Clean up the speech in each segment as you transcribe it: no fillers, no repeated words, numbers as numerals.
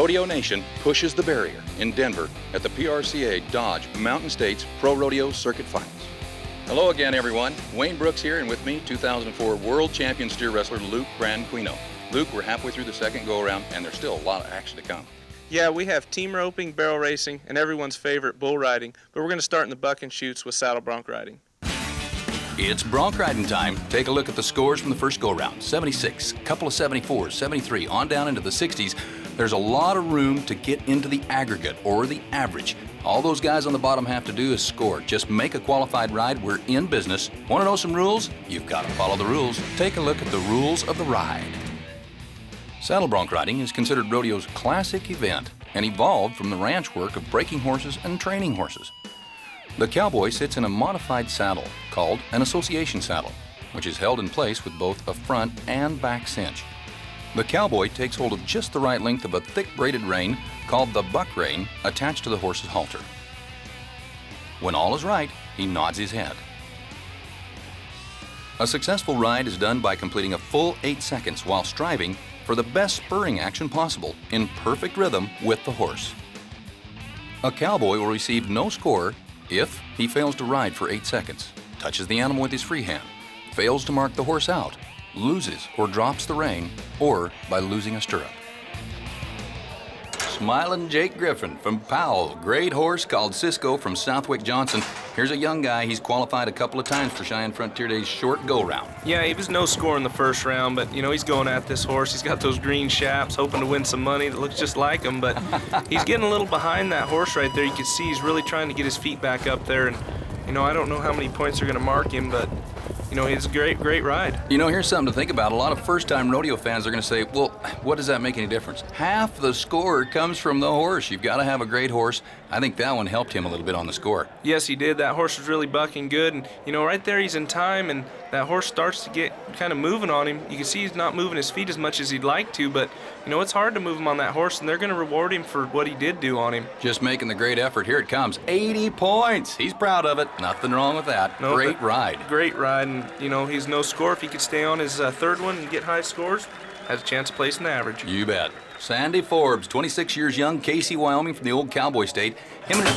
Rodeo Nation pushes the barrier in Denver at the PRCA Dodge Mountain States Pro Rodeo Circuit Finals. Hello again, everyone. Wayne Brooks here, and with me, 2004 World Champion Steer Wrestler Luke Branquino. Luke, we're halfway through the second go-around, and there's still a lot of action to come. Yeah, we have team roping, barrel racing, and everyone's favorite bull riding, but we're going to start in the buck and shoots with saddle bronc riding. It's bronc riding time. Take a look at the scores from the first go-around. 76, couple of 74s, 73, on down into the 60s. There's a lot of room to get into the aggregate or the average. All those guys on the bottom have to do is score. Just make a qualified ride. We're in business. Want to know some rules? You've got to follow the rules. Take a look at the rules of the ride. Saddle bronc riding is considered rodeo's classic event and evolved from the ranch work of breaking horses and training horses. The cowboy sits in a modified saddle called an association saddle, which is held in place with both a front and back cinch. The cowboy takes hold of just the right length of a thick braided rein called the buck rein attached to the horse's halter. When all is right, he nods his head. A successful ride is done by completing a full 8 seconds while striving for the best spurring action possible in perfect rhythm with the horse. A cowboy will receive no score if he fails to ride for 8 seconds, touches the animal with his free hand, fails to mark the horse out, loses or drops the rein, or by losing a stirrup. Smiling Jake Griffin from Powell, great horse called Cisco from Southwick Johnson. Here's a young guy. He's qualified a couple of times for Cheyenne Frontier Day's short go-round. Yeah, he was no score in the first round, but, you know, he's going at this horse. He's got those green chaps, hoping to win some money that looks just like him, but he's getting a little behind that horse right there. You can see he's really trying to get his feet back up there, and, you know, I don't know how many points are going to mark him, but, you know, it's a great ride. You know, here's something to think about. A lot of first-time rodeo fans are going to say, well, what does that make any difference? Half the score comes from the horse. You've got to have a great horse. I think that one helped him a little bit on the score. Yes, he did. That horse was really bucking good, and, you know, right there he's in time, and that horse starts to get kind of moving on him. You can see he's not moving his feet as much as he'd like to, but, you know, it's hard to move him on that horse, and they're going to reward him for what he did do on him. Just making the great effort. Here it comes. 80 points. He's proud of it. Nothing wrong with that. No, great ride. Great ride, and, you know, he's no score. If he could stay on his third one and get high scores, has a chance of placing the average. You bet. Sandy Forbes, 26 years young, Casey, Wyoming, from the old cowboy state.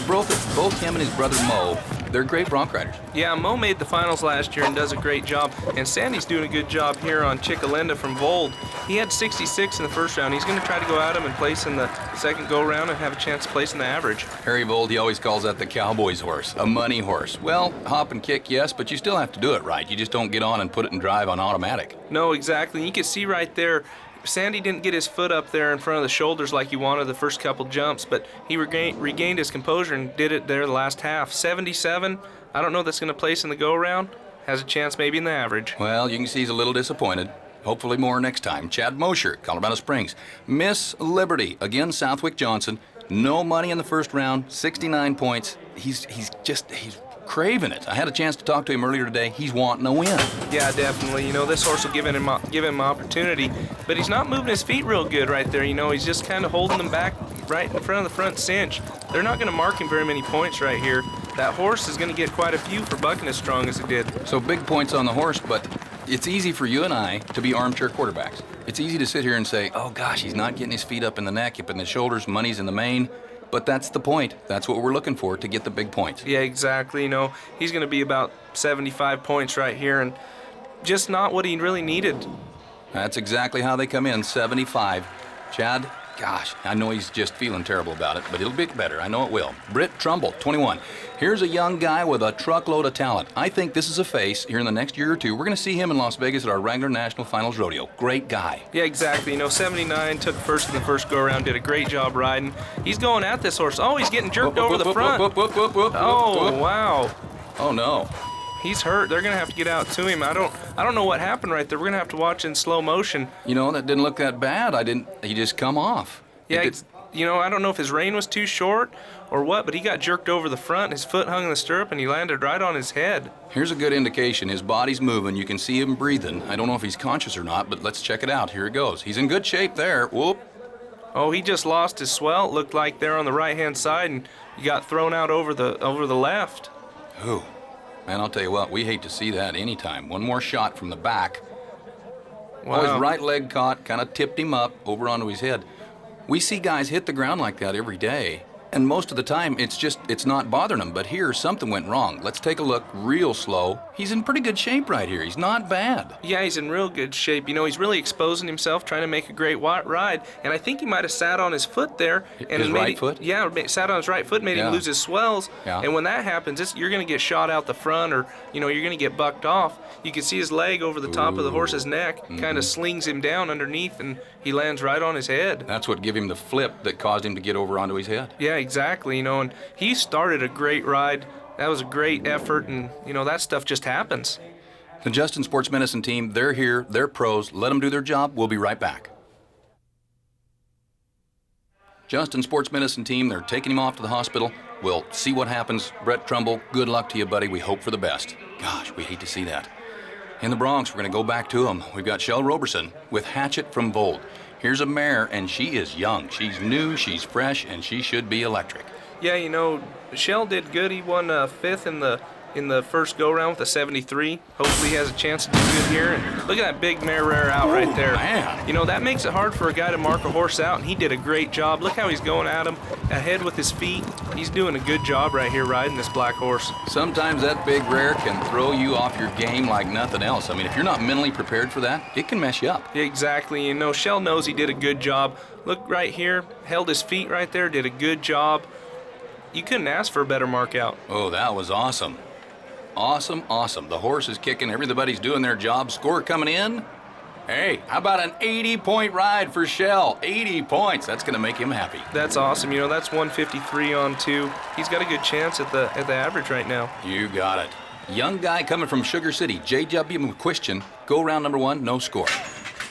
Both him and his brother Mo, they're great bronc riders. Yeah, Mo made the finals last year and does a great job. And Sandy's doing a good job here on Chickalinda from Vold. He had 66 in the first round. He's going to try to go at him and place in the second go-round and have a chance of placing the average. Harry Vold, he always calls that the cowboy's horse, a money horse. Well, hop and kick, yes, but you still have to do it right. You just don't get on and put it in drive on automatic. No, exactly. You can see right there, Sandy didn't get his foot up there in front of the shoulders like he wanted the first couple jumps, but he regained his composure and did it there the last half. 77, I don't know if that's going to place in the go-around. Has a chance maybe in the average. Well, you can see he's a little disappointed. Hopefully more next time. Chad Mosher, Colorado Springs. Miss Liberty, again Southwick Johnson. No money in the first round, 69 points. He's craving it. I had a chance to talk to him earlier today. He's wanting a win. Yeah, definitely. You know, this horse will give him opportunity, but he's not moving his feet real good right there. You know, he's just kind of holding them back right in front of the front cinch. They're not going to mark him very many points right here. That horse is going to get quite a few for bucking as strong as he did. So big points on the horse, but it's easy for you and I to be armchair quarterbacks. It's easy to sit here and say, oh gosh, he's not getting his feet up in the neck, up in the shoulders, money's in the mane. But that's the point. That's what we're looking for, to get the big points. Yeah, exactly. You know, he's going to be about 75 points right here, and just not what he really needed. That's exactly how they come in, 75. Chad, gosh, I know he's just feeling terrible about it, but it'll get better. I know it will. Britt Trumbull, 21. Here's a young guy with a truckload of talent. I think this is a face here in the next year or two. We're going to see him in Las Vegas at our Wrangler National Finals Rodeo. Great guy. Yeah, exactly. You know, 79, took first in the first go-around, did a great job riding. He's going at this horse. Oh, he's getting jerked over the front. Oh, wow. Oh, no. He's hurt. They're going to have to get out to him. I don't know what happened right there. We're going to have to watch in slow motion. You know, that didn't look that bad. He just come off. Yeah, you know, I don't know if his rein was too short or what, but he got jerked over the front. His foot hung in the stirrup, and he landed right on his head. Here's a good indication. His body's moving. You can see him breathing. I don't know if he's conscious or not, but let's check it out. Here it goes. He's in good shape there. Whoop. Oh, he just lost his swell. It looked like there on the right-hand side, and he got thrown out over the left. Ooh. Man, I'll tell you what, we hate to see that anytime. One more shot from the back. Wow. Oh, his right leg caught, kind of tipped him up over onto his head. We see guys hit the ground like that every day, and most of the time it's not bothering them, but here something went wrong. Let's take a look real slow. He's in pretty good shape right here. He's not bad. Yeah, he's in real good shape. You know, he's really exposing himself, trying to make a great ride, and I think he might have sat on his foot there. And his right foot? Yeah, sat on his right foot, made him lose his swells. Yeah. And when that happens, you're going to get shot out the front, or, you know, you're going to get bucked off. You can see his leg over the top of the horse's neck, kind of slings him down underneath, and he lands right on his head. That's what gave him the flip that caused him to get over onto his head. Yeah, exactly. You know, and he started a great ride. That was a great effort, and, you know, that stuff just happens. The Justin Sports Medicine team, they're here, they're pros. Let them do their job. We'll be right back. Justin Sports Medicine team, they're taking him off to the hospital. We'll see what happens. Brett Trumbull, good luck to you, buddy. We hope for the best. Gosh, we hate to see that. In the Bronx, we're going to go back to him. We've got Shell Roberson with Hatchet from Vold. Here's a mare, and she is young. She's new, she's fresh, and she should be electric. Yeah, you know, Shell did good. He won fifth in the first go-round with a 73. Hopefully he has a chance to do good here. And look at that big mare rare out right there. Man. You know, that makes it hard for a guy to mark a horse out, and he did a great job. Look how he's going at him ahead with his feet. He's doing a good job right here riding this black horse. Sometimes that big rare can throw you off your game like nothing else. I mean, if you're not mentally prepared for that, it can mess you up. Exactly. You know, Shell knows he did a good job. Look right here, held his feet right there, did a good job. You couldn't ask for a better mark out. Oh, that was awesome. Awesome, awesome. The horse is kicking. Everybody's doing their job. Score coming in. Hey, how about an 80-point ride for Shell? 80 points. That's going to make him happy. That's awesome. You know, that's 153 on 2. He's got a good chance at the average right now. You got it. Young guy coming from Sugar City, J.W. McQuistion. Go round number 1, no score.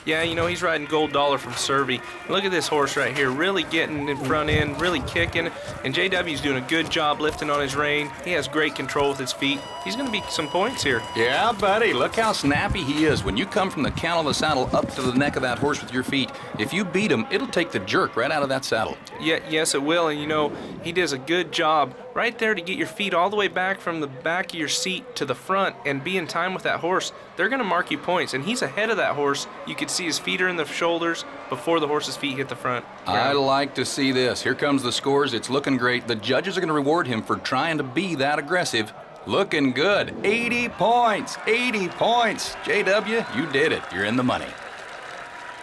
Yeah, you know, he's riding Gold Dollar from Survey. Look at this horse right here, really getting in front end, really kicking. And JW's doing a good job lifting on his rein. He has great control with his feet. He's going to be some points here. Yeah, buddy, look how snappy he is. When you come from the cantle of the saddle up to the neck of that horse with your feet, if you beat him, it'll take the jerk right out of that saddle. Yeah, yes, it will. And, you know, he does a good job right there to get your feet all the way back from the back of your seat to the front and be in time with that horse. They're going to mark you points, and he's ahead of that horse. You could see his feet are in the shoulders before the horse's feet hit the front ground. I like to see this. Here comes the scores. It's looking great. The judges are going to reward him for trying to be that aggressive. Looking good. 80 points. 80 points. JW, you did it. You're in the money.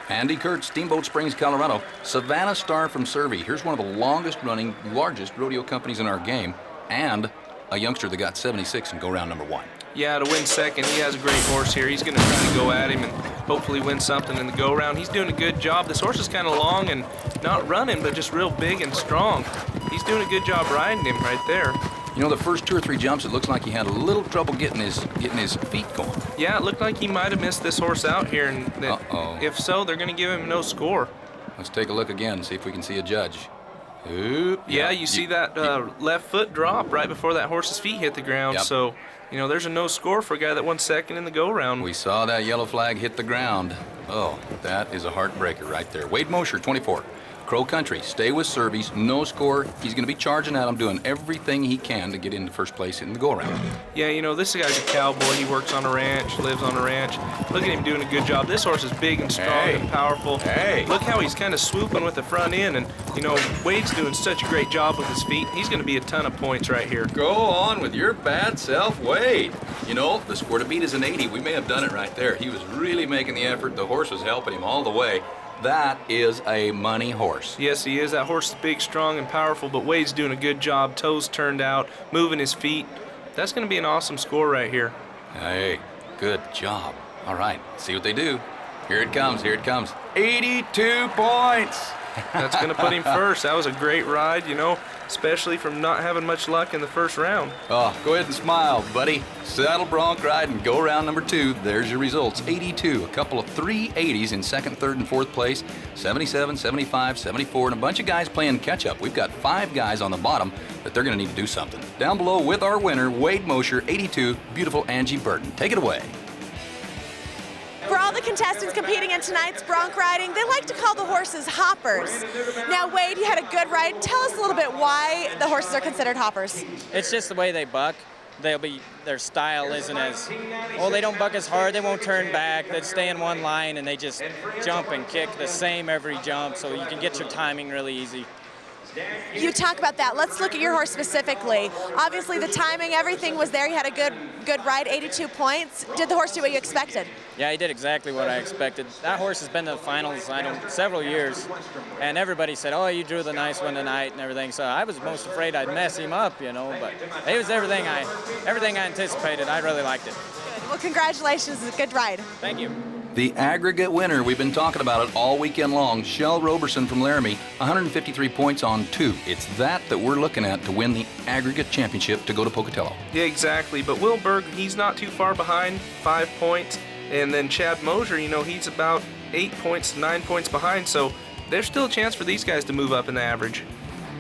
Andy Kurtz, Steamboat Springs, Colorado. Savannah Star from Survey. Here's one of the longest-running, largest rodeo companies in our game, and a youngster that got 76 and go round number 1. Yeah, to win second, he has a great horse here. He's going to try to go at him and hopefully win something in the go-round. He's doing a good job. This horse is kind of long and not running, but just real big and strong. He's doing a good job riding him right there. You know, the first 2 or 3 jumps, it looks like he had a little trouble getting his feet going. Yeah, it looked like he might have missed this horse out here, and if so, they're going to give him no score. Let's take a look again, see if we can see a judge. Oop, yeah, you see that left foot drop right before that horse's feet hit the ground. Yep. So, you know, there's a no score for a guy that won second in the go-round. We saw that yellow flag hit the ground. Oh, that is a heartbreaker right there. Wade Mosher, 24. Crow Country, stay with Surveys, no score. He's going to be charging at him, doing everything he can to get into first place in the go-around. Yeah, you know, this guy's a cowboy. He works on a ranch, lives on a ranch. Look at him doing a good job. This horse is big and strong and powerful. Hey. Look how he's kind of swooping with the front end. And, you know, Wade's doing such a great job with his feet. He's going to be a ton of points right here. Go on with your bad self, Wade. You know, the score to beat is an 80. We may have done it right there. He was really making the effort. The horse was helping him all the way. That is a money horse. Yes, he is. That horse is big, strong, and powerful, but Wade's doing a good job. Toes turned out, moving his feet. That's going to be an awesome score right here. Hey, good job. All right, see what they do. Here it comes, here it comes. 82 points. That's going to put him first. That was a great ride, you know, especially from not having much luck in the first round. Oh, go ahead and smile, buddy. Saddle Bronc Riding, go round number 2. There's your results. 82, a couple of 380s in second, third, and fourth place. 77, 75, 74, and a bunch of guys playing catch-up. We've got 5 guys on the bottom that they're going to need to do something. Down below with our winner, Wade Mosher, 82, beautiful Angie Burton. Take it away. For all the contestants competing in tonight's bronc riding, they like to call the horses hoppers. Now, Wade, you had a good ride. Tell us a little bit why the horses are considered hoppers. It's just the way they buck. their style isn't as, they don't buck as hard, they won't turn back, they stay in one line and they just jump and kick the same every jump, so you can get your timing really easy. You talk about that. Let's look at your horse specifically. Obviously, the timing, everything was there. You had a good ride, 82 points. Did the horse do what you expected? Yeah, he did exactly what I expected. That horse has been to the finals, several years, and everybody said, "Oh, you drew the nice one tonight," and everything. So I was most afraid I'd mess him up, but it was everything I anticipated. I really liked it. Good. Well, congratulations. It's a good ride. Thank you. The aggregate winner, we've been talking about it all weekend long, Shell Roberson from Laramie, 153 points on 2. It's that we're looking at to win the aggregate championship to go to Pocatello. Yeah, exactly. But Will Berg, he's not too far behind, 5 points. And then Chad Mosier, he's about 8 points, 9 points behind. So there's still a chance for these guys to move up in the average.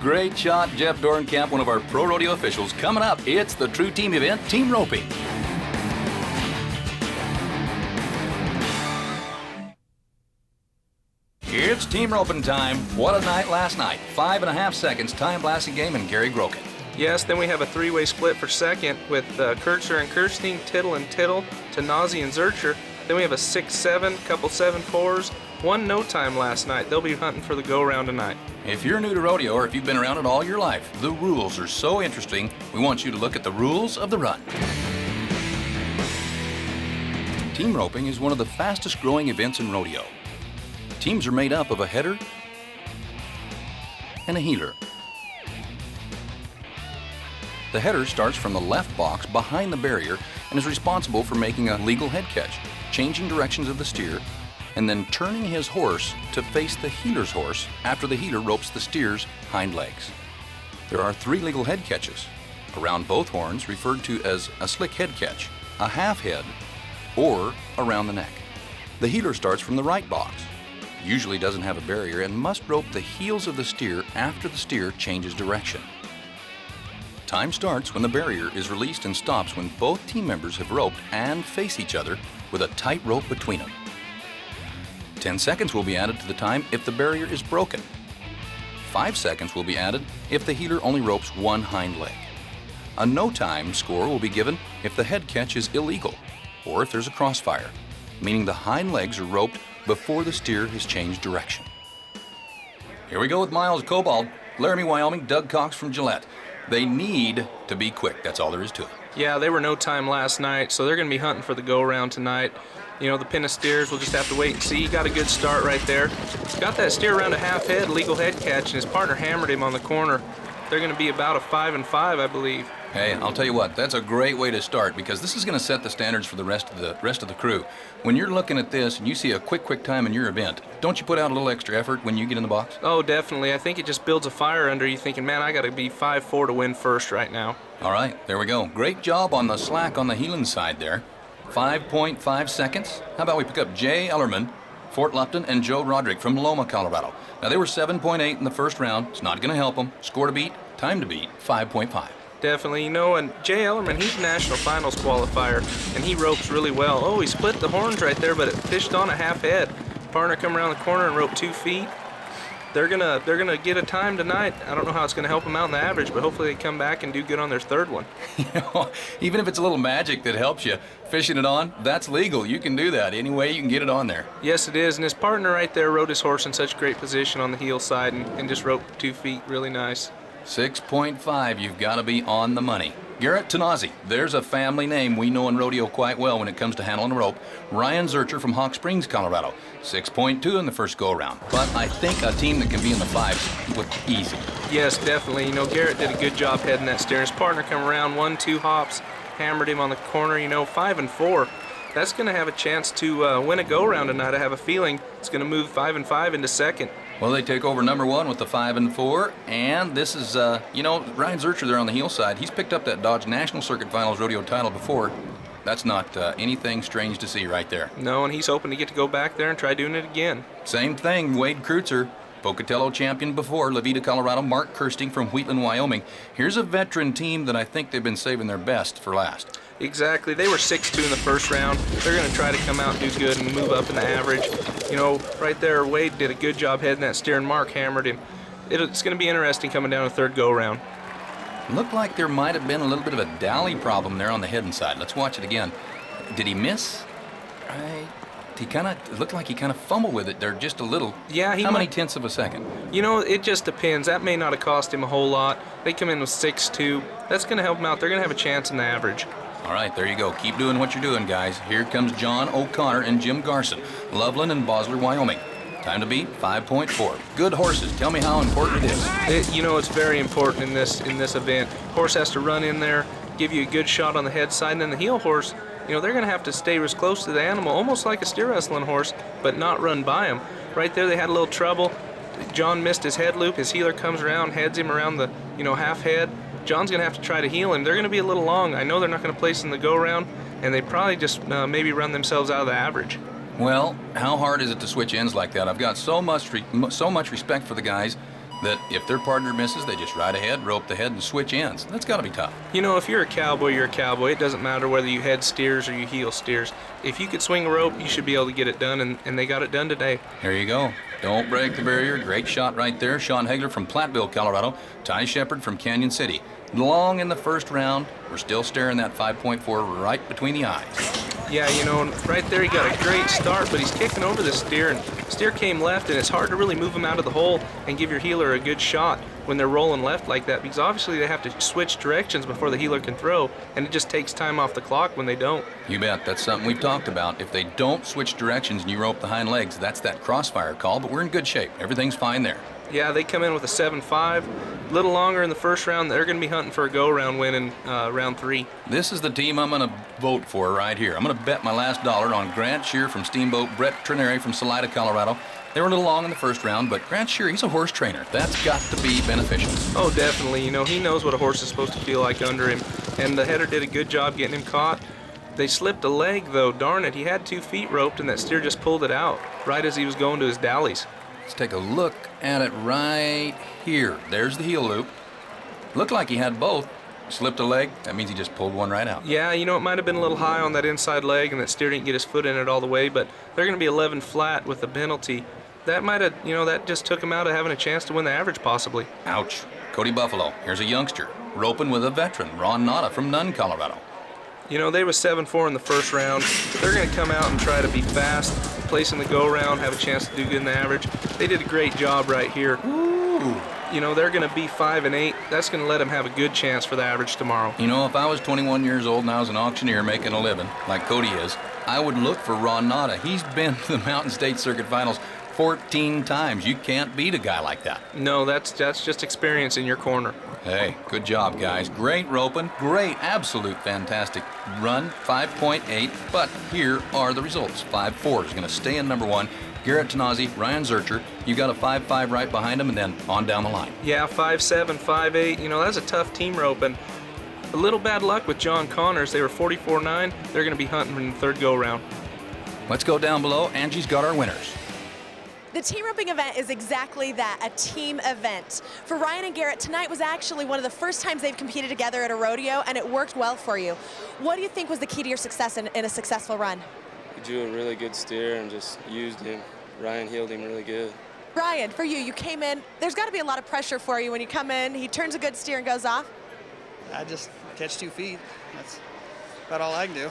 Great shot, Jeff Dorenkamp, one of our pro rodeo officials. Coming up, it's the True Team event, team roping. It's team roping time. What a night last night. 5.5 seconds, time blasting game, and Gary Groken. Yes, then we have a three-way split for second with Kurtzer and Kirstein, Tittle and Tittle, Tanazi and Zurcher. Then we have a 6-7, couple 7-4s, one no time last night. They'll be hunting for the go-around tonight. If you're new to rodeo or if you've been around it all your life, the rules are so interesting, we want you to look at the rules of the run. Team roping is one of the fastest growing events in rodeo. Teams are made up of a header and a heeler. The header starts from the left box behind the barrier and is responsible for making a legal head catch, changing directions of the steer, and then turning his horse to face the heeler's horse after the heeler ropes the steer's hind legs. There are 3 legal head catches, around both horns referred to as a slick head catch, a half head, or around the neck. The heeler starts from the right box, usually doesn't have a barrier, and must rope the heels of the steer after the steer changes direction. Time starts when the barrier is released and stops when both team members have roped and face each other with a tight rope between them. 10 seconds will be added to the time if the barrier is broken. 5 seconds will be added if the heeler only ropes one hind leg. A no time score will be given if the head catch is illegal or if there's a crossfire, meaning the hind legs are roped before the steer has changed direction. Here we go with Miles Cobalt, Laramie, Wyoming, Doug Cox from Gillette. They need to be quick. That's all there is to it. Yeah, they were no time last night, so they're going to be hunting for the go-around tonight. The pin of steers, we'll just have to wait and see. He got a good start right there. Got that steer around a half head, legal head catch, and his partner hammered him on the corner. They're going to be about a 5-5, I believe. Hey, I'll tell you what, that's a great way to start because this is going to set the standards for the rest of the crew. When you're looking at this and you see a quick time in your event, don't you put out a little extra effort when you get in the box? Oh, definitely. I think it just builds a fire under you thinking, man, I got to be 5-4 to win first right now. All right, there we go. Great job on the slack on the Heelan side there. 5.5 seconds. How about we pick up Jay Ellerman, Fort Lupton, and Joe Roderick from Loma, Colorado. Now, they were 7.8 in the first round. It's not going to help them. Score to beat, time to beat, 5.5. Definitely, and Jay Ellerman, he's a national finals qualifier, and he ropes really well. Oh, he split the horns right there, but it fished on a half head. Partner come around the corner and roped 2 feet. They're gonna get a time tonight. I don't know how it's gonna help them out in the average, but hopefully they come back and do good on their third one. Even if it's a little magic that helps you, fishing it on, that's legal. You can do that. Any way you can get it on there. Yes, it is, and his partner right there rode his horse in such great position on the heel side and just roped 2 feet really nice. 6.5, you've got to be on the money. Garrett Tanazi, there's a family name we know in rodeo quite well when it comes to handling a rope. Ryan Zurcher from Hawk Springs, Colorado. 6.2 in the first go-around. But I think a team that can be in the 5s would easy. Yes, definitely. Garrett did a good job heading that steer. His partner come around 1-2 hops, hammered him on the corner. 5-4. That's going to have a chance to win a go-around tonight. I have a feeling it's going to move 5-5 into second. Well, they take over number 1 with the 5-4, and this is, Ryan Zurcher there on the heel side. He's picked up that Dodge National Circuit Finals rodeo title before. That's not anything strange to see right there. No, and he's hoping to get to go back there and try doing it again. Same thing, Wade Kreutzer, Pocatello champion before, Levita, Colorado, Mark Kirsting from Wheatland, Wyoming. Here's a veteran team that I think they've been saving their best for last. Exactly. They were 6-2 in the first round. They're going to try to come out and do good and move up in the average. Right there, Wade did a good job heading that steer, and Mark hammered him. It's going to be interesting coming down a third go-around. Looked like there might have been a little bit of a dally problem there on the head and side. Let's watch it again. Did he miss? It looked like he kind of fumbled with it there just a little. Yeah, How many tenths of a second? You know, it just depends. That may not have cost him a whole lot. They come in with 6.2. That's going to help him out. They're going to have a chance in the average. All right, there you go. Keep doing what you're doing, guys. Here comes John O'Connor and Jim Garson, Loveland and Bosler, Wyoming. Time to beat 5.4. Good horses. Tell me how important it is. You know, it's very important in this event. Horse has to run in there, give you a good shot on the head side, and then the heel horse, you know, they're going to have to stay as close to the animal, almost like a steer wrestling horse, but not run by him. Right there, they had a little trouble. John missed his head loop. His heeler comes around, heads him around the, half head. John's going to have to try to heel him. They're going to be a little long. I know they're not going to place in the go-round, and they probably just maybe run themselves out of the average. Well, how hard is it to switch ends like that? I've got so much respect for the guys that if their partner misses, they just ride ahead, rope the head, and switch ends. That's got to be tough. You know, if you're a cowboy, you're a cowboy. It doesn't matter whether you head steers or you heel steers. If you could swing a rope, you should be able to get it done, and they got it done today. There you go. Don't break the barrier. Great shot right there. Sean Hagler from Platteville, Colorado. Ty Shepard from Canyon City. Long in the first round. We're still staring that 5.4 right between the eyes. Yeah, you know, right there he got a great start, but he's kicking over the steer, and steer came left, and it's hard to really move him out of the hole and give your heeler a good shot when they're rolling left like that, because obviously they have to switch directions before the heeler can throw, and it just takes time off the clock when they don't. You bet. That's something we've talked about. If they don't switch directions and you rope the hind legs, that's that crossfire call, but we're in good shape. Everything's fine there. Yeah, they come in with a 7.5. A little longer in the first round. They're going to be hunting for a go-round win in round 3. This is the team I'm going to vote for right here. I'm going to bet my last dollar on Grant Shear from Steamboat, Brett Trineri from Salida, Colorado. They were a little long in the first round, but Grant Shear, he's a horse trainer. That's got to be beneficial. Oh, definitely. You know, he knows what a horse is supposed to feel like under him, and the header did a good job getting him caught. They slipped a leg, though. Darn it, he had 2 feet roped, and that steer just pulled it out right as he was going to his dallies. Let's take a look at it right here. There's the heel loop. Looked like he had both. Slipped a leg. That means he just pulled one right out. Yeah, you know, it might have been a little high on that inside leg, and that steer didn't get his foot in it all the way, but they're going to be 11 flat with the penalty. That might have, you know, that just took him out of having a chance to win the average, possibly. Ouch. Cody Buffalo. Here's a youngster. Roping with a veteran, Ron Nada from Nunn, Colorado. You know, they was 7-4 in the first round. They're going to come out and try to be fast, place in the go-round, have a chance to do good in the average. They did a great job right here. Ooh. You know, they're going to be 5-8. That's going to let them have a good chance for the average tomorrow. You know, if I was 21 years old and I was an auctioneer making a living, like Cody is, I would look for Ron Nada. He's been to the Mountain State Circuit Finals 14 times. You can't beat a guy like that. No, that's just experience in your corner. Hey, good job, guys. Great roping. Great, absolute fantastic run. 5.8, but here are the results. 5.4 is going to stay in number 1. Garrett Tanazi, Ryan Zurcher. You got a 5.5 right behind him, and then on down the line. Yeah, 5.7, 5.8. You know, that's a tough team roping. A little bad luck with John Connors. They were 44.9. They're going to be hunting in the third go-round. Let's go down below. Angie's got our winners. The team roping event is exactly that, a team event. For Ryan and Garrett, tonight was actually one of the first times they've competed together at a rodeo, and it worked well for you. What do you think was the key to your success in a successful run? We drew a really good steer and just used him. Ryan heeled him really good. Ryan, for you, you came in. There's got to be a lot of pressure for you when you come in. He turns a good steer and goes off. I just catch 2 feet. That's about all I can do.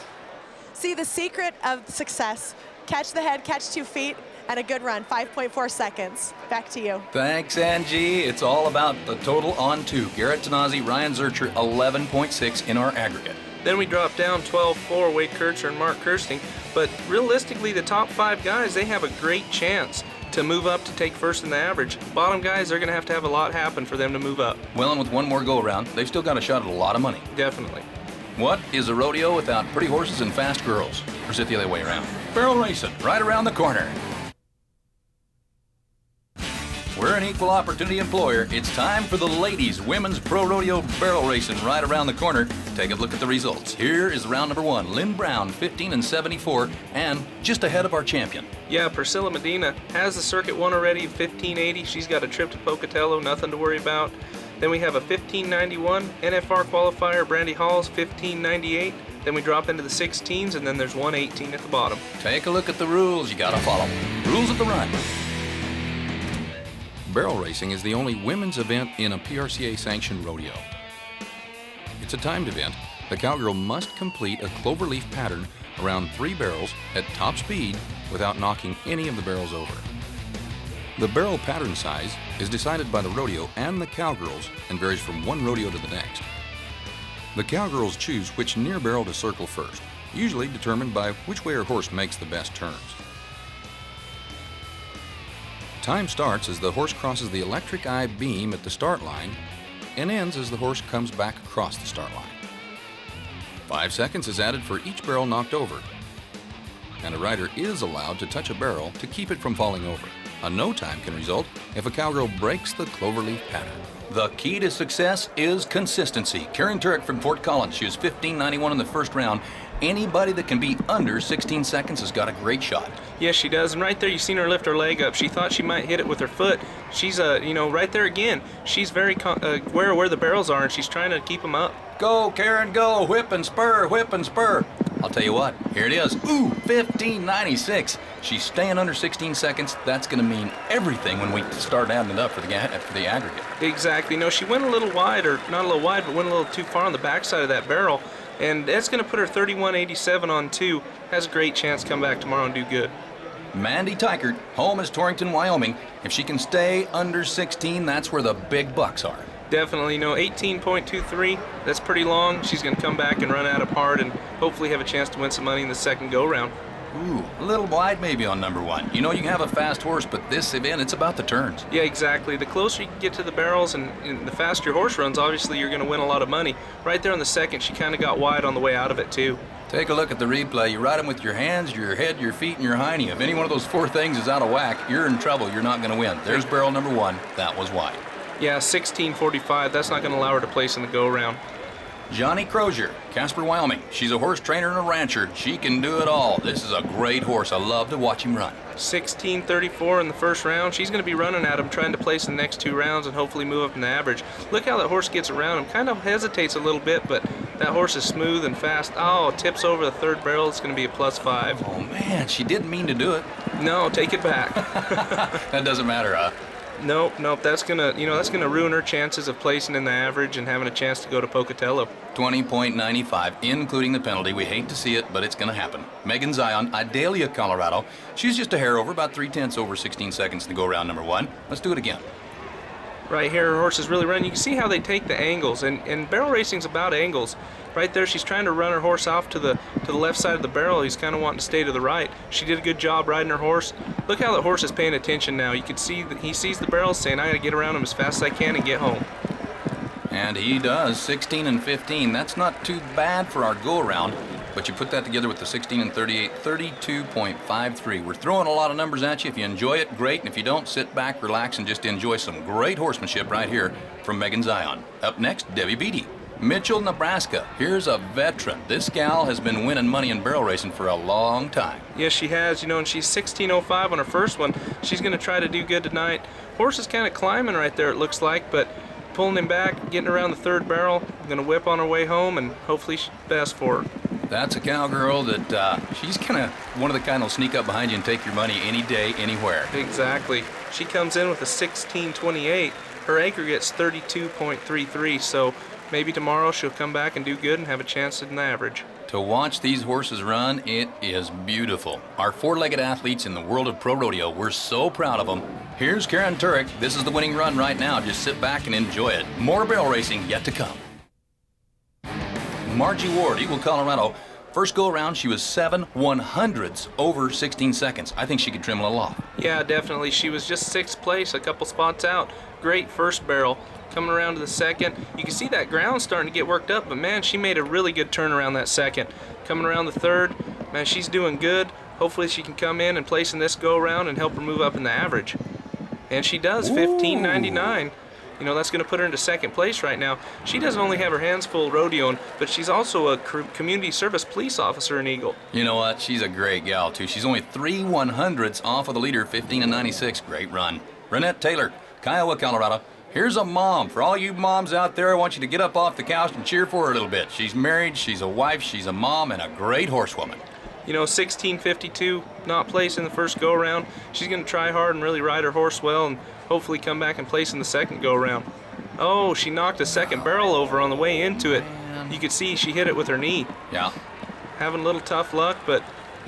See, the secret of success, catch the head, catch 2 feet, and a good run, 5.4 seconds. Back to you. Thanks, Angie. It's all about the total on 2. Garrett Tanazi, Ryan Zurcher, 11.6 in our aggregate. Then we dropped down 12-4, Wade Kircher and Mark Kirsting. But realistically, the top 5 guys, they have a great chance to move up to take first in the average. Bottom guys, they're going to have a lot happen for them to move up. Well, and with one more go-around, they've still got a shot at a lot of money. Definitely. What is a rodeo without pretty horses and fast girls? Or is it the other way around? Barrel racing, right around the corner. We're an equal opportunity employer. It's time for the ladies' women's pro rodeo barrel racing right around the corner. Take a look at the results. Here is round number 1. Lynn Brown, 15-74, and just ahead of our champion. Yeah, Priscilla Medina has the circuit won already, 1580. She's got a trip to Pocatello, nothing to worry about. Then we have a 1591 NFR qualifier, Brandy Hall's 1598. Then we drop into the 16s, and then there's 118 at the bottom. Take a look at the rules. You gotta follow. Rules of the run. Barrel racing is the only women's event in a PRCA-sanctioned rodeo. it's a timed event, the cowgirl must complete a cloverleaf pattern around 3 barrels at top speed without knocking any of the barrels over. The barrel pattern size is decided by the rodeo and the cowgirls and varies from one rodeo to the next. The cowgirls choose which near barrel to circle first, usually determined by which way her horse makes the best turns. Time starts as the horse crosses the electric eye beam at the start line and ends as the horse comes back across the start line. 5 seconds is added for each barrel knocked over, and a rider is allowed to touch a barrel to keep it from falling over. A no time can result if a cowgirl breaks the cloverleaf pattern. The key to success is consistency. Karen Turek from Fort Collins, she was 15.91 in the first round. Anybody that can be under 16 seconds has got a great shot. Yes, she does. And right there, you've seen her lift her leg up. She thought she might hit it with her foot. She's, right there again. She's very aware of where the barrels are, and she's trying to keep them up. Go, Karen, go. Whip and spur, whip and spur. I'll tell you what, here it is. Ooh, 15.96. She's staying under 16 seconds. That's going to mean everything when we start adding it up for the aggregate. Exactly. No, she went a little wide, or not a little wide, but went a little too far on the backside of that barrel. And that's going to put her 31.87 on 2. Has a great chance to come back tomorrow and do good. Mandy Tykert, home is Torrington, Wyoming. If she can stay under 16, that's where the big bucks are. Definitely. 18.23, that's pretty long. She's going to come back and run out of hard and hopefully have a chance to win some money in the second go-round. Ooh, a little wide maybe on number 1. You can have a fast horse, but this event, it's about the turns. Yeah, exactly. The closer you can get to the barrels and the faster your horse runs, obviously you're going to win a lot of money. Right there on the second, she kind of got wide on the way out of it, too. Take a look at the replay. You ride them with your hands, your head, your feet, and your hiney. If any one of those 4 things is out of whack, you're in trouble. You're not going to win. There's barrel number 1. That was wide. Yeah, 16.45. That's not going to allow her to place in the go-round. Johnny Crozier, Casper, Wyoming. She's a horse trainer and a rancher. She can do it all. This is a great horse. I love to watch him run. 16.34 in the first round. She's going to be running at him, trying to place in the next 2 rounds and hopefully move up in the average. Look how that horse gets around him. Kind of hesitates a little bit, but that horse is smooth and fast. Oh, tips over the 3rd barrel. It's going to be a +5. Oh, man, she didn't mean to do it. No, take it back. That doesn't matter, huh? Nope. That's gonna ruin her chances of placing in the average and having a chance to go to Pocatello. 20.95, including the penalty. We hate to see it, but it's gonna happen. Megan Zion, Idalia, Colorado. She's just a hair over, about 3/10 over 16 seconds to go round number 1. Let's do it again. Right here, her horse is really running. You can see how they take the angles, and barrel racing's about angles. Right there, she's trying to run her horse off to the left side of the barrel. He's kind of wanting to stay to the right. She did a good job riding her horse. Look how the horse is paying attention now. You can see that he sees the barrel, saying, I got to get around him as fast as I can and get home. And he does, 16 and 15. That's not too bad for our go-around, but you put that together with the 16 and 38, 32.53. We're throwing a lot of numbers at you. If you enjoy it, great. And if you don't, sit back, relax, and just enjoy some great horsemanship right here from Megan Zion. Up next, Debbie Beatty, Mitchell, Nebraska. Here's a veteran. This gal has been winning money in barrel racing for a long time. Yes, she has, and she's 16.05 on her first one. She's going to try to do good tonight. Horse is kind of climbing right there, it looks like, but pulling him back, getting around the 3rd barrel. Going to whip on her way home, and hopefully she's best for her. That's a cowgirl that she's kind of one of the kind that'll sneak up behind you and take your money any day, anywhere. Exactly. She comes in with a 16.28. Her aggregate's 32.33, so maybe tomorrow she'll come back and do good and have a chance in the average. To watch these horses run, it is beautiful. Our 4-legged athletes in the world of pro rodeo, we're so proud of them. Here's Karen Turek. This is the winning run right now. Just sit back and enjoy it. More barrel racing yet to come. Margie Ward, Eagle, Colorado. First go around, she was 7/100ths over 16 seconds. I think she could trim a little off. Yeah, definitely. She was just 6th place, a couple spots out. Great first barrel. Coming around to the second, you can see that ground starting to get worked up, but man, she made a really good turn around that second. Coming around the 3rd, man, she's doing good. Hopefully she can come in and place in this go around and help her move up in the average. And she does, 15.99. That's going to put her into 2nd place right now. She doesn't only have her hands full rodeoing, but she's also a community service police officer in Eagle. You know what? She's a great gal, too. She's only 3/100ths off of the leader, 15.96. Great run. Renette Taylor, Kiowa, Colorado. Here's a mom. For all you moms out there, I want you to get up off the couch and cheer for her a little bit. She's married, she's a wife, she's a mom, and a great horsewoman. 16.52, not placed in the first go-around. She's going to try hard and really ride her horse well and hopefully come back and place in the second go-around. Oh, she knocked a 2nd barrel over on the way into it. You could see she hit it with her knee. Yeah. Having a little tough luck, but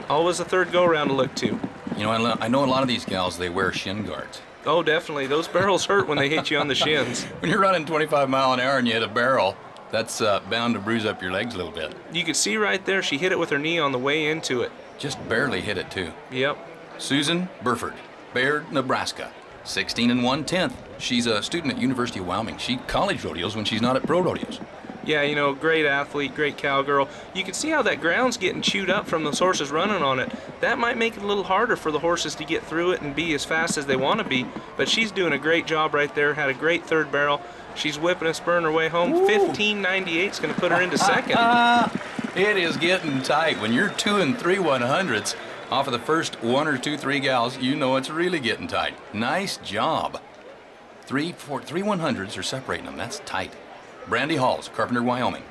always a third go-around to look to. You know, I know a lot of these gals, they wear shin guards. Oh, definitely. Those barrels hurt when they hit you on the shins. When you're running 25 mile an hour and you hit a barrel, that's bound to bruise up your legs a little bit. You could see right there, she hit it with her knee on the way into it. Just barely hit it, too. Yep. Susan Burford, Baird, Nebraska, 16 1/10. She's a student at University of Wyoming. She college rodeos when she's not at pro rodeos. Yeah, you know, great athlete, great cowgirl. You can see how that ground's getting chewed up from those horses running on it. That might make it a little harder for the horses to get through it and be as fast as they want to be, but she's doing a great job right there. Had a great third barrel. She's whipping and spurring her way home. 15.98 is going to put her into second. It is getting tight. When you're 2 3 1/100ths off of the first 1 or 2, 3 gals, you know it's really getting tight. Nice job. 3 1/100ths are separating them. That's tight. Brandy Halls, Carpenter, Wyoming.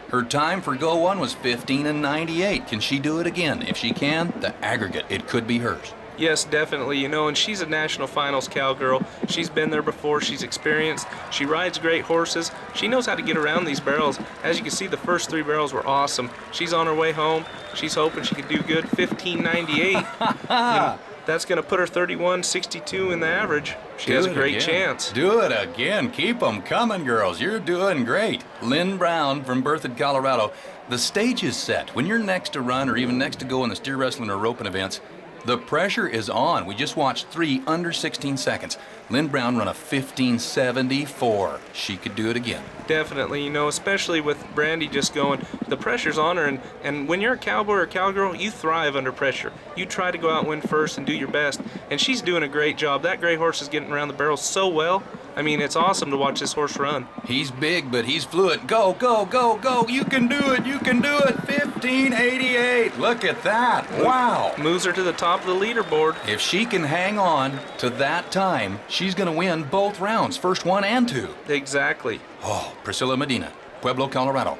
Her time for go one was 15.98. Can she do it again? If she can, the aggregate, it could be hers. Yes, definitely, you know, and she's a national finals cowgirl. She's been there before, she's experienced. She rides great horses. She knows how to get around these barrels. As you can see, the first 3 barrels were awesome. She's on her way home. She's hoping she could do good. 15.98. You know, that's going to put her 31.62 in the average. She has a great chance. Do it again. Keep them coming, girls. You're doing great. Lynn Brown from Berthoud, Colorado. The stage is set. When you're next to run or even next to go in the steer wrestling or roping events, the pressure is on. We just watched 3 under 16 seconds. Lynn Brown run a 15.74. She could do it again. Definitely, you know, especially with Brandy just going, the pressure's on her, and when you're a cowboy or a cowgirl, you thrive under pressure. You try to go out and win first and do your best, and she's doing a great job. That gray horse is getting around the barrel so well. I mean, it's awesome to watch this horse run. He's big, but he's fluid. Go, go, go, go. You can do it. You can do it. 15.88. Look at that. Wow. Moves her to the top of the leaderboard. If she can hang on to that time, she's going to win both rounds, first 1 and 2. Exactly. Oh, Priscilla Medina, Pueblo, Colorado.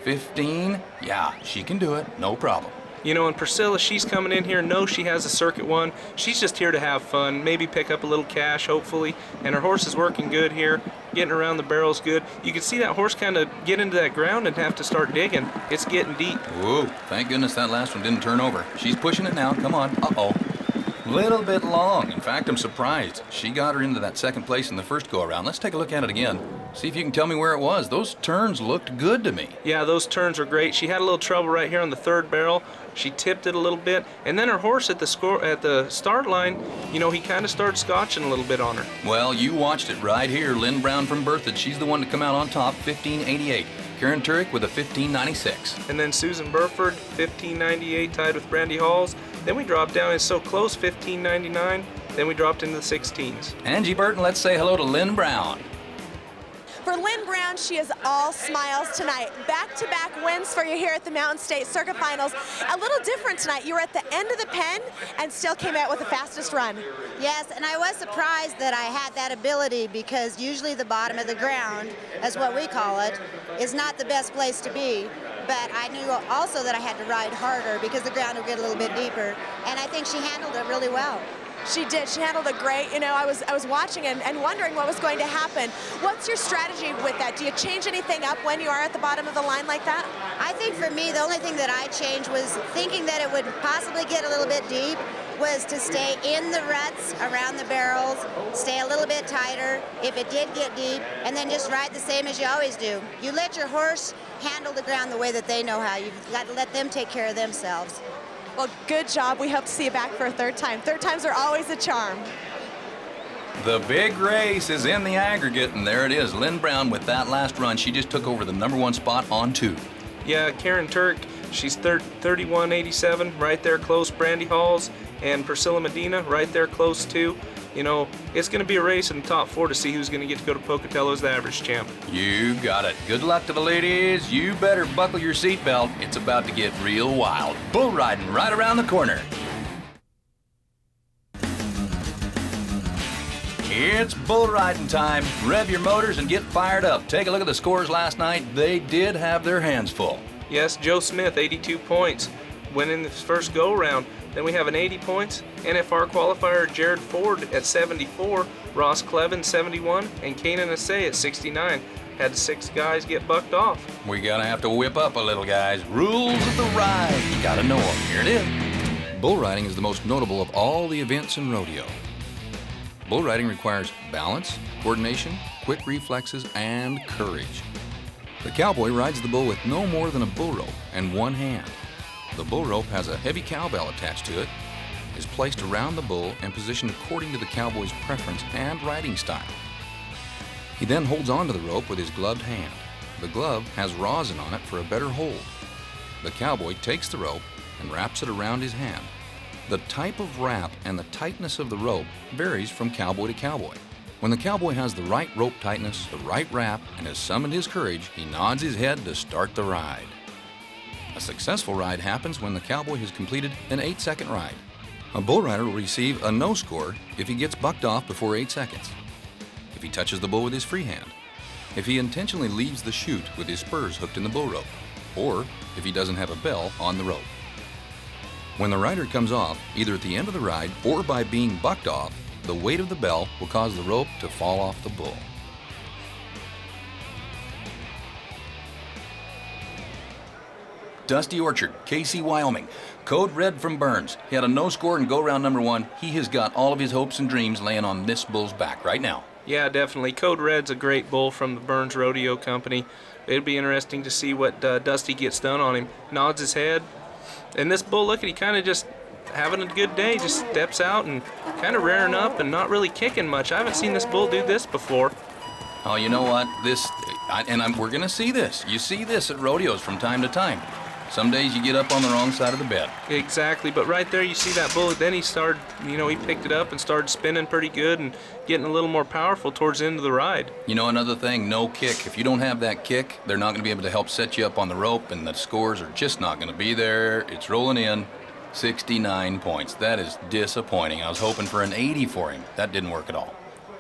15. Yeah, she can do it. No problem. You know, and Priscilla, she's coming in here, knows she has a circuit one. She's just here to have fun, maybe pick up a little cash, hopefully. And her horse is working good here, getting around the barrel's good. You can see that horse kind of get into that ground and have to start digging. It's getting deep. Whoa, thank goodness that last one didn't turn over. She's pushing it now. Come on. Uh-oh. Little bit long. In fact, I'm surprised. She got her into that second place in the first go-around. Let's take a look at it again. See if you can tell me where it was. Those turns looked good to me. Yeah, those turns were great. She had a little trouble right here on the third barrel. She tipped it a little bit, and then her horse at the start line, you know, he kind of started scotching a little bit on her. Well, you watched it right here. Lynn Brown from Berthoud. She's the one to come out on top, 15.88. Karen Turek with a 15.96. And then Susan Burford, 15.98, tied with Brandy Halls. Then we dropped down, it's so close, 15.99. Then we dropped into the 16s. Angie Burton, let's say hello to Lynn Brown. For Lynn Brown, she is all smiles tonight. Back-to-back wins for you here at the Mountain State Circuit Finals. A little different tonight. You were at the end of the pen and still came out with the fastest run. Yes, and I was surprised that I had that ability because usually the bottom of the ground, as what we call it, is not the best place to be. But I knew also that I had to ride harder because the ground would get a little bit deeper. And I think she handled it really well. She did. She handled it great. You know, I was watching and wondering what was going to happen. What's your strategy with that? Do you change anything up when you are at the bottom of the line like that? I think for me, the only thing that I changed was thinking that it would possibly get a little bit deep, was to stay in the ruts around the barrels, stay a little bit tighter if it did get deep, and then just ride the same as you always do. You let your horse handle the ground the way that they know how. You've got to let them take care of themselves. Well, good job. We hope to see you back for a third time. Third times are always a charm. The big race is in the aggregate, and there it is. Lynn Brown with that last run. She just took over the #1 spot on 2. Yeah, Karen Turek, she's 31.87, right there close. Brandy Halls and Priscilla Medina, right there close too. You know, it's going to be a race in the top 4 to see who's going to get to go to Pocatello as the average champ. You got it. Good luck to the ladies. You better buckle your seatbelt. It's about to get real wild. Bull riding right around the corner. It's bull riding time. Rev your motors and get fired up. Take a look at the scores last night. They did have their hands full. Yes, Joe Smith, 82 points, winning this first go-round. Then we have an 80 points. NFR qualifier Jared Ford at 74, Ross Clevin 71, and Kanan Assay at 69. had 6 guys get bucked off. We're gonna have to whip up a little, guys. Rules of the ride. You gotta know them. Here it is. Bull riding is the most notable of all the events in rodeo. Bull riding requires balance, coordination, quick reflexes, and courage. The cowboy rides the bull with no more than a bull rope and one hand. The bull rope has a heavy cowbell attached to it, is placed around the bull and positioned according to the cowboy's preference and riding style. He then holds onto the rope with his gloved hand. The glove has rosin on it for a better hold. The cowboy takes the rope and wraps it around his hand. The type of wrap and the tightness of the rope varies from cowboy to cowboy. When the cowboy has the right rope tightness, the right wrap, and has summoned his courage, he nods his head to start the ride. A successful ride happens when the cowboy has completed an 8-second ride. A bull rider will receive a no score if he gets bucked off before 8 seconds, if he touches the bull with his free hand, if he intentionally leaves the chute with his spurs hooked in the bull rope, or if he doesn't have a bell on the rope. When the rider comes off, either at the end of the ride or by being bucked off, the weight of the bell will cause the rope to fall off the bull. Dusty Orchard, KC, Wyoming. Code Red from Burns. He had a no score in go-round number 1. He has got all of his hopes and dreams laying on this bull's back right now. Yeah, definitely. Code Red's a great bull from the Burns Rodeo Company. It'd be interesting to see what Dusty gets done on him. Nods his head. And this bull, look at, he kind of just having a good day, just steps out and kind of rearing up and not really kicking much. I haven't seen this bull do this before. Oh, you know what? We're going to see this. You see this at rodeos from time to time. Some days you get up on the wrong side of the bed. Exactly, but right there you see that bull. Then he started, he picked it up and started spinning pretty good and getting a little more powerful towards the end of the ride. You know, another thing, no kick. If you don't have that kick, they're not going to be able to help set you up on the rope, and the scores are just not going to be there. It's rolling in. 69 points. That is disappointing. I was hoping for an 80 for him. That didn't work at all.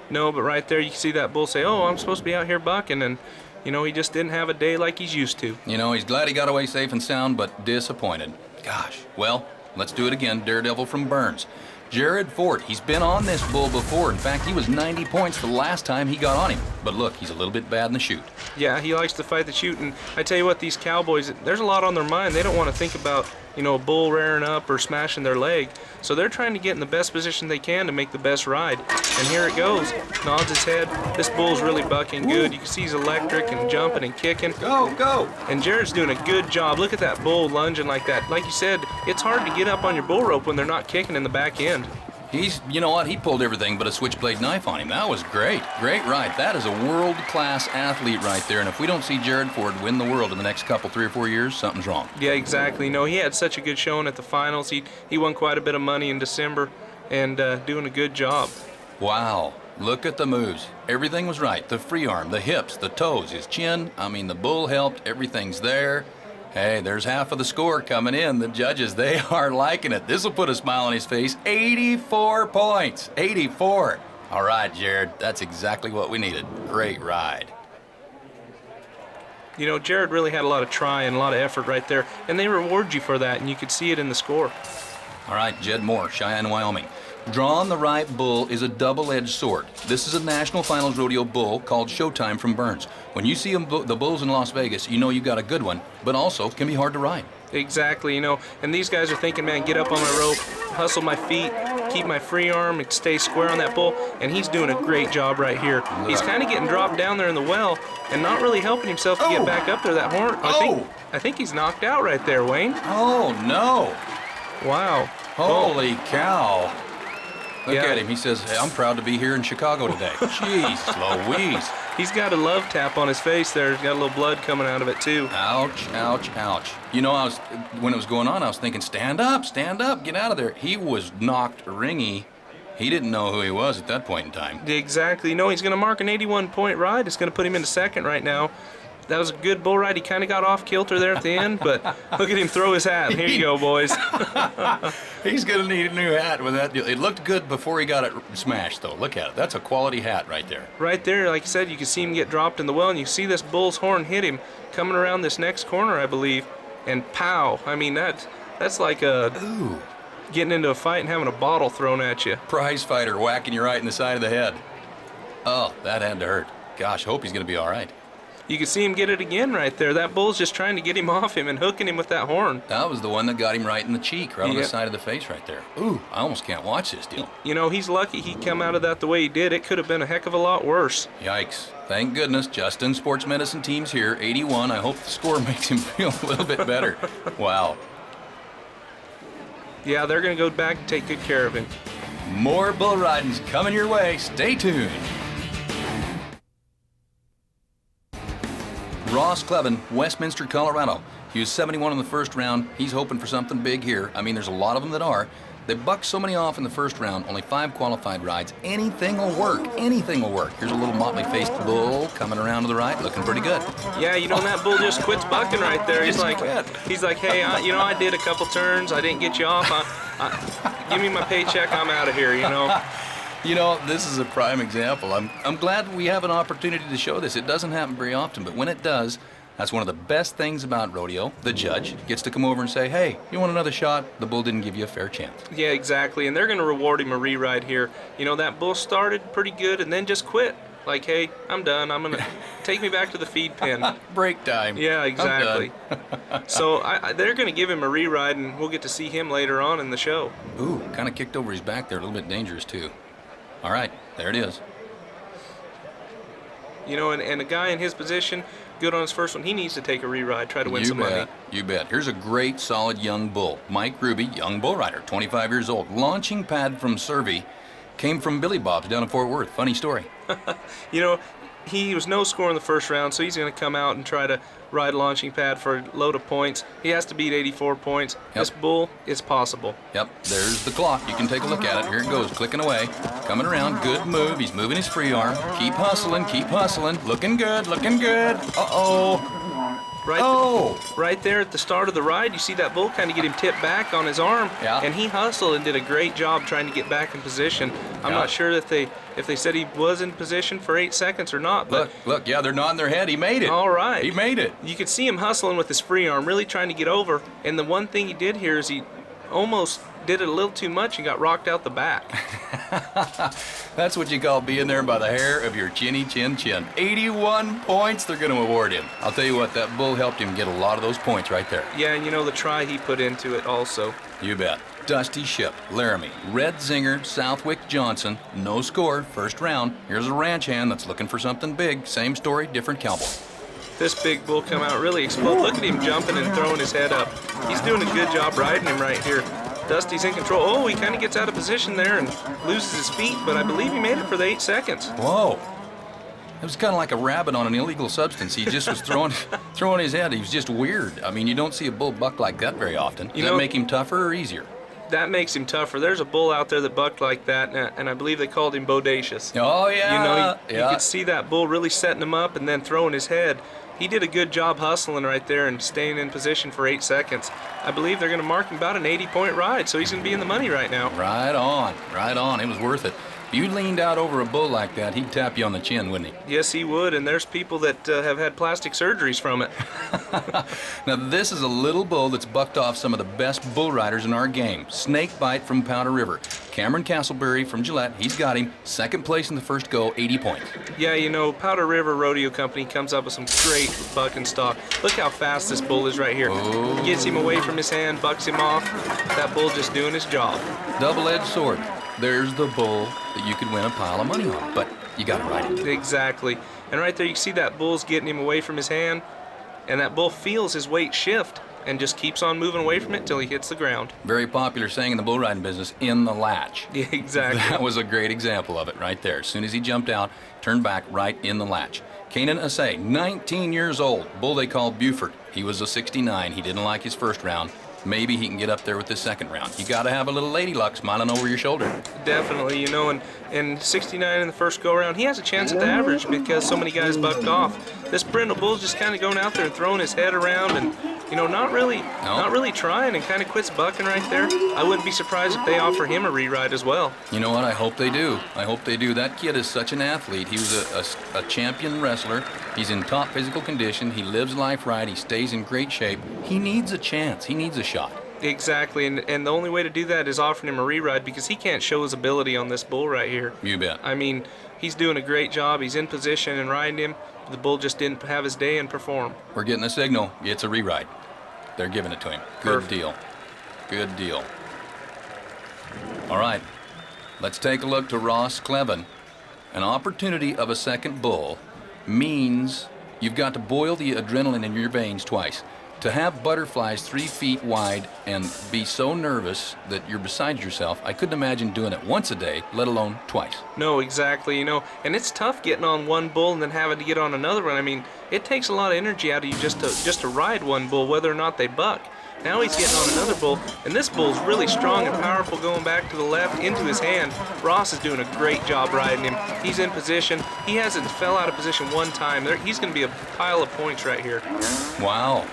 No, but right there you can see that bull say, oh, I'm supposed to be out here bucking, and he just didn't have a day like he's used to. He's glad he got away safe and sound, but disappointed. Gosh. Well, let's do it again. Daredevil from Burns. Jared Ford, he's been on this bull before. In fact, he was 90 points the last time he got on him. But look, he's a little bit bad in the chute. Yeah, he likes to fight the chute, and I tell you what, these cowboys, there's a lot on their mind. They don't want to think about, a bull rearing up or smashing their leg. So they're trying to get in the best position they can to make the best ride. And here it goes. Nods his head. This bull's really bucking good. You can see he's electric and jumping and kicking. Go, go! And Jared's doing a good job. Look at that bull lunging like that. Like you said, it's hard to get up on your bull rope when they're not kicking in the back end. You know what? He pulled everything but a switchblade knife on him. That was great. Great ride. That is a world-class athlete right there. And if we don't see Jared Ford win the world in the next 3 or 4 years, something's wrong. Yeah, exactly. No, he had such a good showing at the finals. He won quite a bit of money in December and doing a good job. Wow. Look at the moves. Everything was right. The free arm, the hips, the toes, his chin. The bull helped. Everything's there. Hey, there's half of the score coming in. The judges, they are liking it. This will put a smile on his face. 84 points. 84. All right, Jared, that's exactly what we needed. Great ride. Jared really had a lot of try and a lot of effort right there, and they reward you for that, and you could see it in the score. All right, Jed Moore, Cheyenne, Wyoming. Drawn the right bull is a double-edged sword. This is a National Finals Rodeo bull called Showtime from Burns. When you see the bulls in Las Vegas, you know you got a good one, but also can be hard to ride. Exactly, and these guys are thinking, man, get up on my rope, hustle my feet, keep my free arm, and stay square on that bull, and he's doing a great job right here. He's kind of getting dropped down there in the well and not really helping himself to get back up there. That horn, I think he's knocked out right there, Wayne. Oh, no. Wow. Holy cow. Look at him. He says, hey, I'm proud to be here in Chicago today. Jeez Louise. He's got a love tap on his face there. He's got a little blood coming out of it, too. Ouch, ouch, ouch. When it was going on, I was thinking, stand up, get out of there. He was knocked ringy. He didn't know who he was at that point in time. Exactly. He's going to mark an 81-point ride. It's going to put him into second right now. That was a good bull ride. He kind of got off kilter there at the end, but look at him throw his hat. Here you go, boys. He's going to need a new hat with that deal. It looked good before he got it smashed, though. Look at it. That's a quality hat right there. Right there, like you said, you can see him get dropped in the well, and you see this bull's horn hit him coming around this next corner, I believe, and pow. That's like getting into a fight and having a bottle thrown at you. Prize fighter whacking you right in the side of the head. Oh, that had to hurt. Gosh, hope he's going to be all right. You can see him get it again right there. That bull's just trying to get him off him and hooking him with that horn. That was the one that got him right in the cheek, right on the side of the face right there. Ooh, I almost can't watch this deal. You know, he's lucky he come out of that the way he did. It could have been a heck of a lot worse. Yikes. Thank goodness Justin's sports medicine team's here, 81. I hope the score makes him feel a little bit better. Wow. Yeah, they're going to go back and take good care of him. More bull riding's coming your way. Stay tuned. Ross Clevin, Westminster, Colorado. He was 71 in the first round. He's hoping for something big here. I mean, there's a lot of them that are. They bucked so many off in the first round, only 5 qualified rides. Anything will work. Anything will work. Here's a little motley-faced bull coming around to the right, looking pretty good. Yeah, you know, that bull just quits bucking right there. He's like, hey, I did a couple turns. I didn't get you off. Give me my paycheck. I'm out of here, you know. You know, this is a prime example. I'm glad we have an opportunity to show this. It doesn't happen very often, but when it does, that's one of the best things about rodeo. The judge gets to come over and say, hey, you want another shot? The bull didn't give you a fair chance. Yeah, exactly, and they're going to reward him a re-ride here. You know, that bull started pretty good and then just quit. Like, hey, I'm done. I'm going to take me back to the feed pen. Break time. Yeah, exactly. So they're going to give him a re-ride, and we'll get to see him later on in the show. Ooh, kind of kicked over his back there. A little bit dangerous, too. All right, there it is. You know, and a guy in his position, good on his first one, he needs to take a re-ride, try to win some money. You bet. Here's a great, solid young bull. Mike Ruby, young bull rider, 25 years old. Launching pad from Survey. Came from Billy Bob's down in Fort Worth. Funny story. You know, he was no score in the first round, so he's going to come out and try to ride launching pad for a load of points. He has to beat 84 points. Yep. This bull is possible. Yep, there's the clock. You can take a look at it. Here it goes, clicking away. Coming around, good move. He's moving his free arm. Keep hustling, keep hustling. Looking good, looking good. Uh-oh. Right there at the start of the ride, you see that bull kind of get him tipped back on his arm, and he hustled and did a great job trying to get back in position. I'm not sure that if they said he was in position for 8 seconds or not. But look, yeah, they're nodding their head. He made it. All right. He made it. You could see him hustling with his free arm, really trying to get over. And the one thing he did here is he almost did it a little too much and got rocked out the back. That's what you call being there by the hair of your chinny chin chin. 81 points they're going to award him. I'll tell you what, that bull helped him get a lot of those points right there. Yeah, and you know the try he put into it also. You bet. Dusty Ship, Laramie, Red Zinger, Southwick Johnson, no score, first round. Here's a ranch hand that's looking for something big. Same story, different cowboy. This big bull come out really explode. Look at him jumping and throwing his head up. He's doing a good job riding him right here. Dusty's in control. Oh, he kind of gets out of position there and loses his feet, but I believe he made it for the 8 seconds. Whoa. It was kind of like a rabbit on an illegal substance. He just was throwing his head. He was just weird. I mean, you don't see a bull buck like that very often. Does that make him tougher or easier? That makes him tougher. There's a bull out there that bucked like that, and I believe they called him bodacious. Oh, yeah. You know, you could see that bull really setting him up and then throwing his head. He did a good job hustling right there and staying in position for 8 seconds. I believe they're going to mark him about an 80-point ride, so he's going to be in the money right now. Right on, right on. It was worth it. If you leaned out over a bull like that, he'd tap you on the chin, wouldn't he? Yes, he would, and there's people that have had plastic surgeries from it. Now, this is a little bull that's bucked off some of the best bull riders in our game. Snakebite from Powder River. Cameron Castleberry from Gillette, he's got him. Second place in the first go, 80 points. Yeah, you know, Powder River Rodeo Company comes up with some great bucking stock. Look how fast this bull is right here. Oh. Gets him away from his hand, bucks him off. That bull just doing his job. Double-edged sword. There's the bull that you could win a pile of money on, but you got to ride it. Exactly. And right there you see that bull's getting him away from his hand, and that bull feels his weight shift and just keeps on moving away from it till he hits the ground. Very popular saying in the bull riding business, in the latch. Yeah, exactly. That was a great example of it right there. As soon as he jumped out, turned back right in the latch. Kanan Assay, 19 years old, bull they call Buford. He was a 69. He didn't like his first round. Maybe he can get up there with this second round. You got to have a little lady luck smiling over your shoulder. Definitely, you know, and 69 in the first go-around, he has a chance at the average because so many guys bucked off. This brindle bull's just kind of going out there and throwing his head around and, you know, not really trying and kind of quits bucking right there. I wouldn't be surprised if they offer him a re-ride as well. You know what? I hope they do. I hope they do. That kid is such an athlete. He was a champion wrestler. He's in top physical condition. He lives life right. He stays in great shape. He needs a chance. He needs a shot. Exactly, and the only way to do that is offering him a re-ride because he can't show his ability on this bull right here. You bet. I mean, He's doing a great job. He's in position and riding him. The bull just didn't have his day and perform. We're getting a signal. It's a reride. They're giving it to him. Good Perfect. deal. Good deal. All right. Let's take a look to Ross Clevin. An opportunity of a second bull means you've got to boil the adrenaline in your veins twice. To have butterflies 3 feet wide and be so nervous that you're beside yourself, I couldn't imagine doing it once a day, let alone twice. No, exactly, you know, and it's tough getting on one bull and then having to get on another one. I mean, it takes a lot of energy out of you just to ride one bull, whether or not they buck. Now he's getting on another bull, and this bull's really strong and powerful going back to the left into his hand. Ross is doing a great job riding him. He's in position. He hasn't fell out of position one time. He's going to be a pile of points right here. Wow.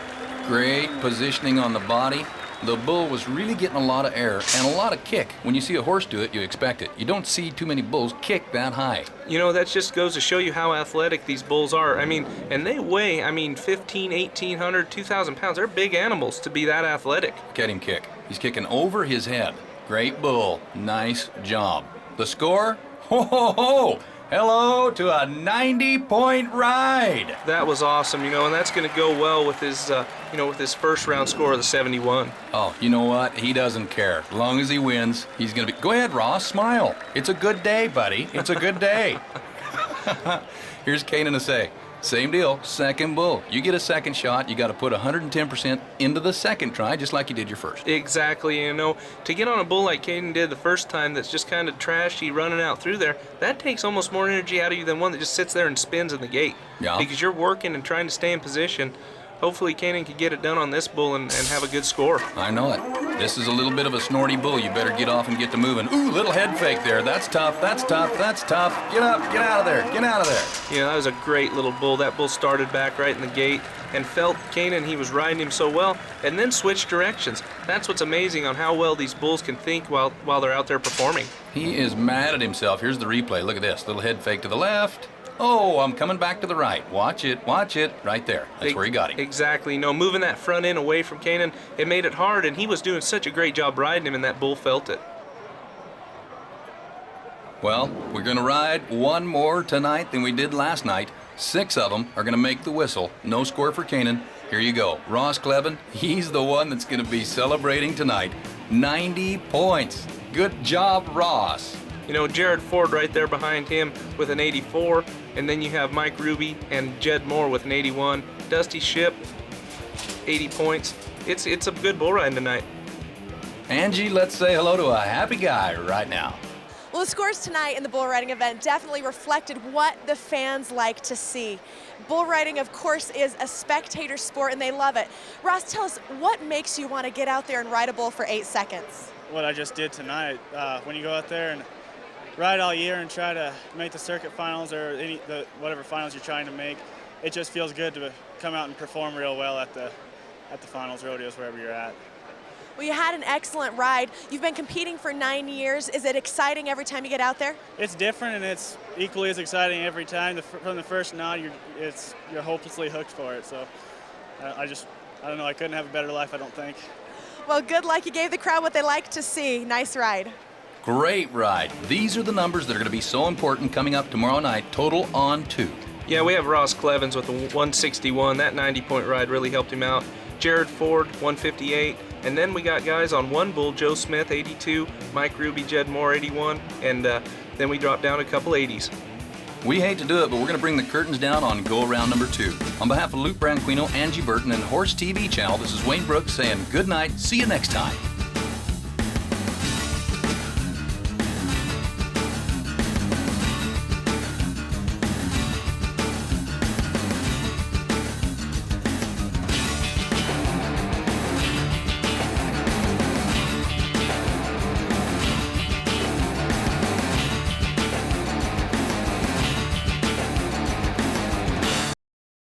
Great positioning on the body. The bull was really getting a lot of air and a lot of kick. When you see a horse do it, you expect it. You don't see too many bulls kick that high. You know, that just goes to show you how athletic these bulls are. I mean, and they weigh, 15, 1,800, 2,000 pounds. They're big animals to be that athletic. Look at him kick. He's kicking over his head. Great bull. Nice job. The score? Ho, ho, ho! Hello to a 90-point ride. That was awesome, you know, and that's going to go well with his, with his first round score of the 71. Oh, you know what? He doesn't care. As long as he wins, he's going to be... Go ahead, Ross. Smile. It's a good day, buddy. It's a good day. Here's Kanan to say. Same deal. Second bull. You get a second shot, you got to put 110% into the second try, just like you did your first. Exactly, you know, to get on a bull like Caden did the first time that's just kind of trashy running out through there, that takes almost more energy out of you than one that just sits there and spins in the gate. Yeah. Because you're working and trying to stay in position. Hopefully Kanan can get it done on this bull and have a good score. I know it. This is a little bit of a snorty bull. You better get off and get to moving. Ooh, little head fake there. That's tough. That's tough. That's tough. Get up. Get out of there. Get out of there. You know, that was a great little bull. That bull started back right in the gate and felt Kanan. He was riding him so well and then switched directions. That's what's amazing on how well these bulls can think while they're out there performing. He is mad at himself. Here's the replay. Look at this. Little head fake to the left. Oh, I'm coming back to the right. Watch it, watch it. Right there. That's where he got him. Exactly. You know, moving that front end away from Kanan, it made it hard, and he was doing such a great job riding him, and that bull felt it. Well, we're going to ride one more tonight than we did last night. 6 of them are going to make the whistle. No score for Kanan. Here you go. Ross Clevin, he's the one that's going to be celebrating tonight. 90 points. Good job, Ross. You know, Jared Ford right there behind him with an 84, and then you have Mike Ruby and Jed Moore with an 81. Dusty Ship, 80 points. It's a good bull riding tonight. Angie, let's say hello to a happy guy right now. Well, the scores tonight in the bull riding event definitely reflected what the fans like to see. Bull riding, of course, is a spectator sport, and they love it. Ross, tell us, what makes you want to get out there and ride a bull for 8 seconds? What I just did tonight. When you go out there and ride all year and try to make the circuit finals or whatever finals you're trying to make, it just feels good to come out and perform real well at the finals, rodeos, wherever you're at. Well, you had an excellent ride. You've been competing for 9 years. Is it exciting every time you get out there? It's different, and it's equally as exciting every time. From the first nod, you're hopelessly hooked for it. So I don't know, I couldn't have a better life, I don't think. Well, good luck. You gave the crowd what they like to see. Nice ride. Great ride. These are the numbers that are going to be so important coming up tomorrow night. Total on 2. Yeah, we have Ross Clevins with a 161. That 90-point ride really helped him out. Jared Ford, 158. And then we got guys on one bull, Joe Smith, 82, Mike Ruby, Jed Moore, 81, and then we dropped down a couple 80s. We hate to do it, but we're going to bring the curtains down on go-around number 2. On behalf of Luke Branquino, Angie Burton, and Horse TV Channel, this is Wayne Brooks saying good night. See you next time.